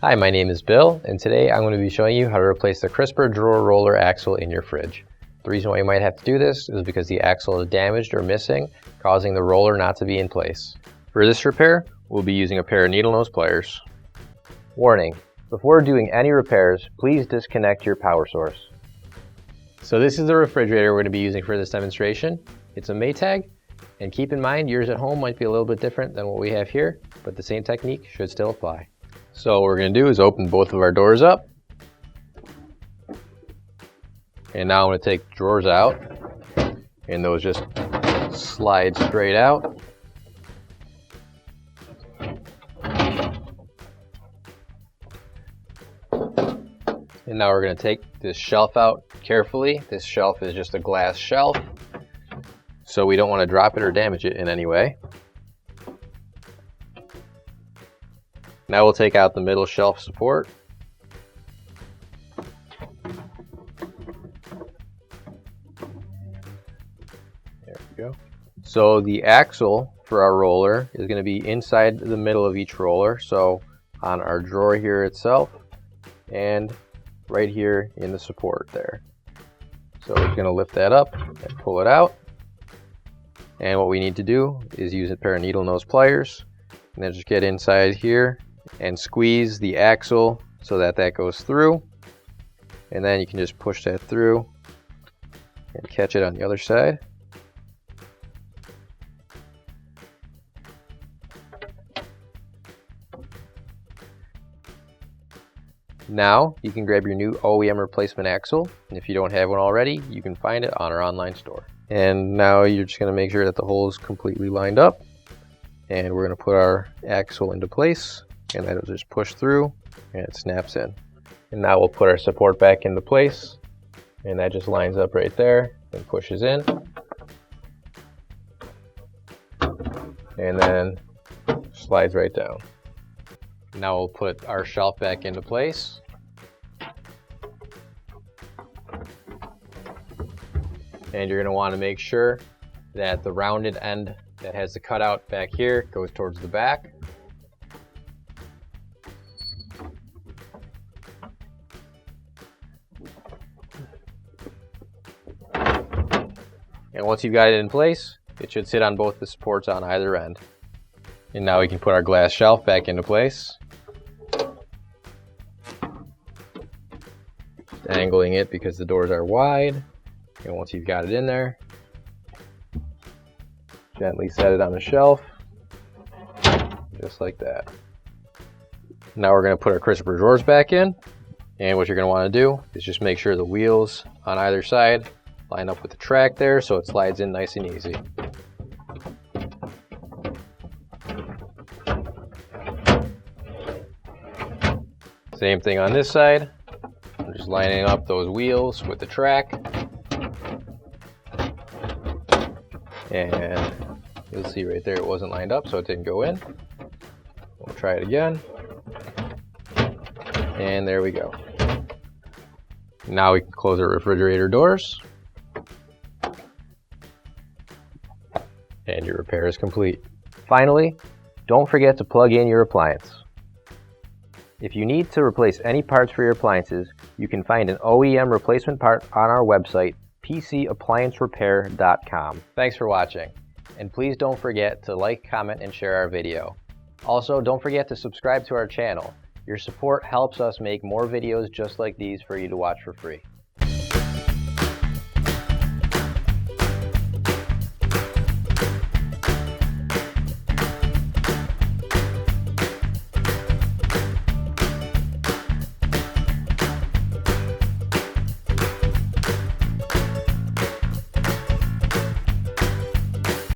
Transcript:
Hi, my name is Bill, and today I'm going to be showing you how to replace the crisper drawer roller axle in your fridge. The reason why you might have to do this is because the axle is damaged or missing, causing the roller not to be in place. For this repair, we'll be using a pair of needle nose pliers. Warning: before doing any repairs, please disconnect your power source. So this is the refrigerator we're going to be using for this demonstration. It's a Maytag, and keep in mind yours at home might be a little bit different than what we have here, but the same technique should still apply. So what we're going to do is open both of our doors up. And now I'm going to take the drawers out, and those just slide straight out. And now we're going to take this shelf out carefully. This shelf is just a glass shelf, so we don't want to drop it or damage it in any way. Now we'll take out the middle shelf support. There we go. So the axle for our roller is going to be inside the middle of each roller, so on our drawer here itself and right here in the support there. So we're going to lift that up and pull it out. And what we need to do is use a pair of needle nose pliers and then just get inside here and squeeze the axle so that goes through, and then you can just push that through and catch it on the other side. Now you can grab your new OEM replacement axle, and if you don't have one already, you can find it on our online store. And now you're just going to make sure that the hole is completely lined up, and we're going to put our axle into place, and that'll just push through and it snaps in. And now we'll put our support back into place, and that just lines up right there and pushes in, and then slides right down. Now we'll put our shelf back into place. And you're going to want to make sure that the rounded end that has the cutout back here goes towards the back. And once you've got it in place, it should sit on both the supports on either end. And now we can put our glass shelf back into place. Just angling it because the doors are wide. And once you've got it in there, gently set it on the shelf, just like that. Now we're going to put our crisper drawers back in. And what you're going to want to do is just make sure the wheels on either side line up with the track there so it slides in nice and easy. Same thing on this side. I'm just lining up those wheels with the track. And you'll see right there it wasn't lined up, so it didn't go in. We'll try it again. And there we go. Now we can close our refrigerator doors. And your repair is complete. Finally, don't forget to plug in your appliance. If you need to replace any parts for your appliances, you can find an OEM replacement part on our website, PCApplianceRepair.com. Thanks for watching, and please don't forget to like, comment, and share our video. Also, don't forget to subscribe to our channel. Your support helps us make more videos just like these for you to watch for free.